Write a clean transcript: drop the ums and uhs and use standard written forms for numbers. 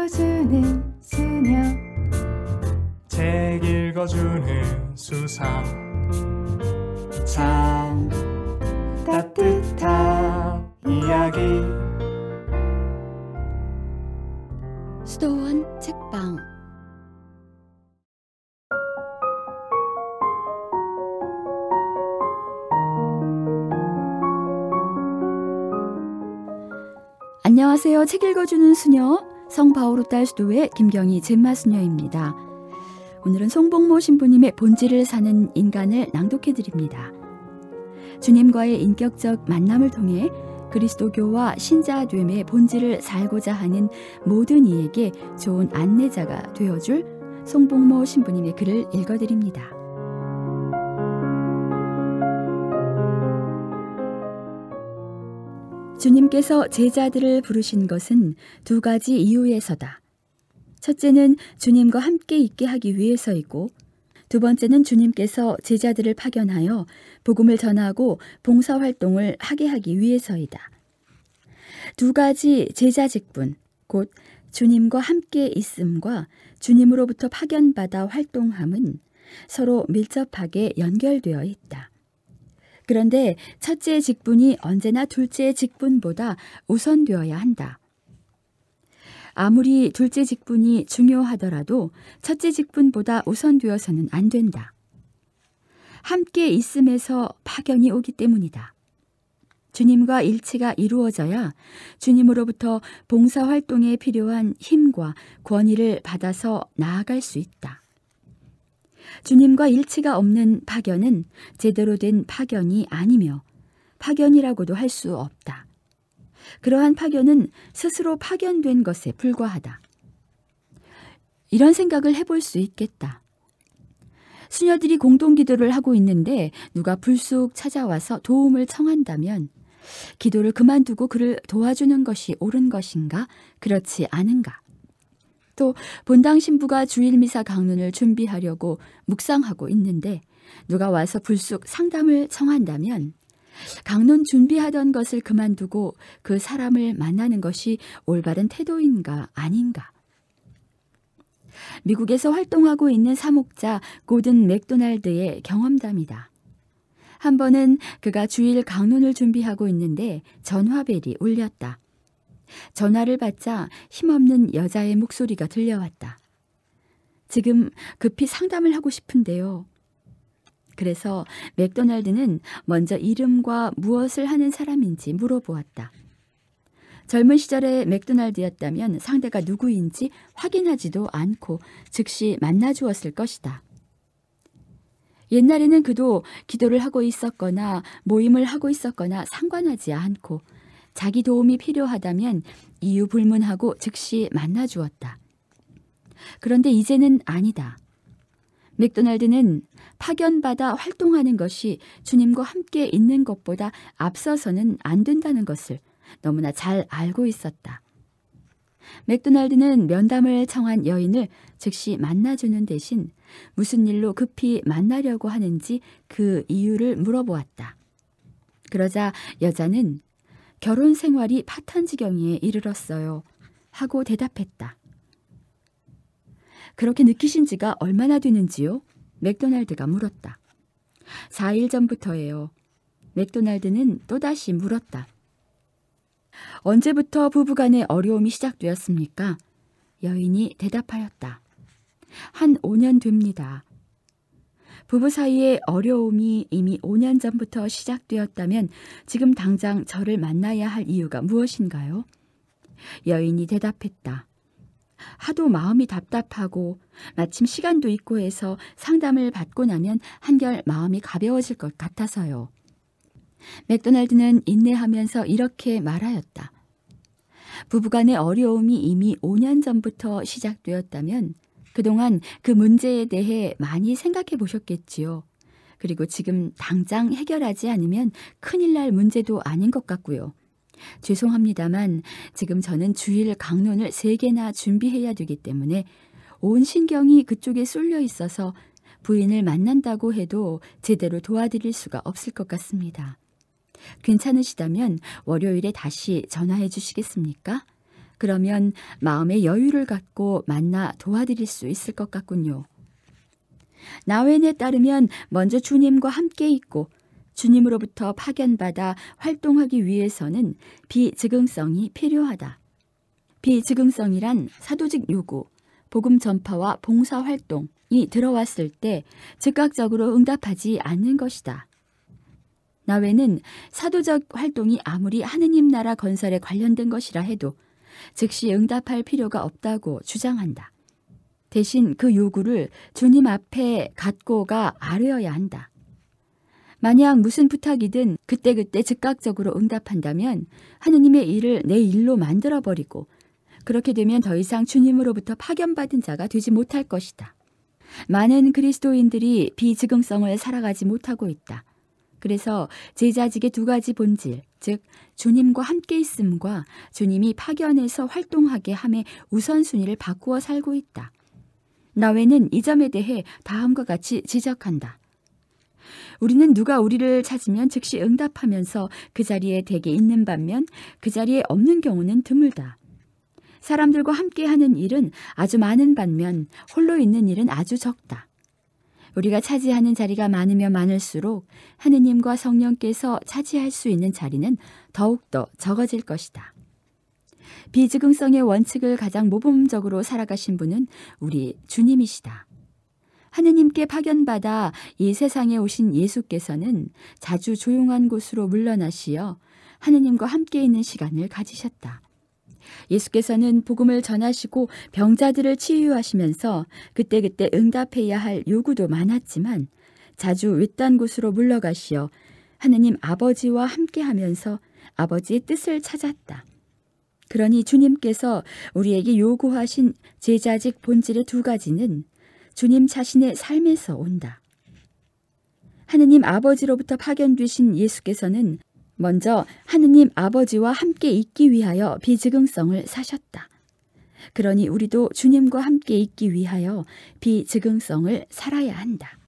읽어주는 수녀. 책 읽어주는 수사. 참 따뜻한 이야기. 수도원 책방. 안녕하세요. 책 읽어주는 수녀 성바오르달 수도의 김경희 젬마수녀입니다. 오늘은 송복모 신부님의 본질을 사는 인간을 낭독해드립니다. 주님과의 인격적 만남을 통해 그리스도교와 신자됨의 본질을 살고자 하는 모든 이에게 좋은 안내자가 되어줄 송복모 신부님의 글을 읽어드립니다. 주님께서 제자들을 부르신 것은 두 가지 이유에서다. 첫째는 주님과 함께 있게 하기 위해서이고, 두 번째는 주님께서 제자들을 파견하여 복음을 전하고 봉사활동을 하게 하기 위해서이다. 두 가지 제자 직분, 곧 주님과 함께 있음과 주님으로부터 파견받아 활동함은 서로 밀접하게 연결되어 있다. 그런데 첫째 직분이 언제나 둘째 직분보다 우선되어야 한다. 아무리 둘째 직분이 중요하더라도 첫째 직분보다 우선되어서는 안 된다. 함께 있음에서 파견이 오기 때문이다. 주님과 일치가 이루어져야 주님으로부터 봉사활동에 필요한 힘과 권위를 받아서 나아갈 수 있다. 주님과 일치가 없는 파견은 제대로 된 파견이 아니며 파견이라고도 할 수 없다. 그러한 파견은 스스로 파견된 것에 불과하다. 이런 생각을 해볼 수 있겠다. 수녀들이 공동기도를 하고 있는데 누가 불쑥 찾아와서 도움을 청한다면 기도를 그만두고 그를 도와주는 것이 옳은 것인가? 그렇지 않은가? 또 본당 신부가 주일미사 강론을 준비하려고 묵상하고 있는데 누가 와서 불쑥 상담을 청한다면 강론 준비하던 것을 그만두고 그 사람을 만나는 것이 올바른 태도인가 아닌가? 미국에서 활동하고 있는 사목자 고든 맥도날드의 경험담이다. 한 번은 그가 주일 강론을 준비하고 있는데 전화벨이 울렸다. 전화를 받자 힘없는 여자의 목소리가 들려왔다. 지금 급히 상담을 하고 싶은데요. 그래서 맥도날드는 먼저 이름과 무엇을 하는 사람인지 물어보았다. 젊은 시절의 맥도날드였다면 상대가 누구인지 확인하지도 않고 즉시 만나주었을 것이다. 옛날에는 그도 기도를 하고 있었거나 모임을 하고 있었거나 상관하지 않고 자기 도움이 필요하다면 이유 불문하고 즉시 만나주었다. 그런데 이제는 아니다. 맥도날드는 파견받아 활동하는 것이 주님과 함께 있는 것보다 앞서서는 안 된다는 것을 너무나 잘 알고 있었다. 맥도날드는 면담을 청한 여인을 즉시 만나주는 대신 무슨 일로 급히 만나려고 하는지 그 이유를 물어보았다. 그러자 여자는 결혼 생활이 파탄지경에 이르렀어요 하고 대답했다. 그렇게 느끼신 지가 얼마나 되는지요? 맥도날드가 물었다. 4일 전부터예요. 맥도날드는 또다시 물었다. 언제부터 부부간의 어려움이 시작되었습니까? 여인이 대답하였다. 한 5년 됩니다. 부부 사이의 어려움이 이미 5년 전부터 시작되었다면 지금 당장 저를 만나야 할 이유가 무엇인가요? 여인이 대답했다. 하도 마음이 답답하고 마침 시간도 있고 해서 상담을 받고 나면 한결 마음이 가벼워질 것 같아서요. 맥도날드는 인내하면서 이렇게 말하였다. 부부간의 어려움이 이미 5년 전부터 시작되었다면 그동안 그 문제에 대해 많이 생각해 보셨겠지요. 그리고 지금 당장 해결하지 않으면 큰일 날 문제도 아닌 것 같고요. 죄송합니다만 지금 저는 주일 강론을 3개나 준비해야 되기 때문에 온 신경이 그쪽에 쏠려 있어서 부인을 만난다고 해도 제대로 도와드릴 수가 없을 것 같습니다. 괜찮으시다면 월요일에 다시 전화해 주시겠습니까? 그러면 마음의 여유를 갖고 만나 도와드릴 수 있을 것 같군요. 나웬에 따르면 먼저 주님과 함께 있고 주님으로부터 파견받아 활동하기 위해서는 비즉흥성이 필요하다. 비즉흥성이란 사도직 요구, 복음 전파와 봉사활동이 들어왔을 때 즉각적으로 응답하지 않는 것이다. 나웨는 사도적 활동이 아무리 하느님 나라 건설에 관련된 것이라 해도 즉시 응답할 필요가 없다고 주장한다. 대신 그 요구를 주님 앞에 갖고가 아뢰어야 한다. 만약 무슨 부탁이든 그때그때 즉각적으로 응답한다면 하느님의 일을 내 일로 만들어버리고 그렇게 되면 더 이상 주님으로부터 파견받은 자가 되지 못할 것이다. 많은 그리스도인들이 비즉흥성을 살아가지 못하고 있다. 그래서 제자직의 두 가지 본질, 즉 주님과 함께 있음과 주님이 파견해서 활동하게 함의 우선순위를 바꾸어 살고 있다. 나웨는 이 점에 대해 다음과 같이 지적한다. 우리는 누가 우리를 찾으면 즉시 응답하면서 그 자리에 대개 있는 반면 그 자리에 없는 경우는 드물다. 사람들과 함께하는 일은 아주 많은 반면 홀로 있는 일은 아주 적다. 우리가 차지하는 자리가 많으면 많을수록 하느님과 성령께서 차지할 수 있는 자리는 더욱더 적어질 것이다. 비즉흥성의 원칙을 가장 모범적으로 살아가신 분은 우리 주님이시다. 하느님께 파견받아 이 세상에 오신 예수께서는 자주 조용한 곳으로 물러나시어 하느님과 함께 있는 시간을 가지셨다. 예수께서는 복음을 전하시고 병자들을 치유하시면서 그때그때 응답해야 할 요구도 많았지만 자주 외딴 곳으로 물러가시어 하느님 아버지와 함께하면서 아버지의 뜻을 찾았다. 그러니 주님께서 우리에게 요구하신 제자직 본질의 두 가지는 주님 자신의 삶에서 온다. 하느님 아버지로부터 파견되신 예수께서는 먼저 하느님 아버지와 함께 있기 위하여 비즉흥성을 사셨다. 그러니 우리도 주님과 함께 있기 위하여 비즉흥성을 살아야 한다.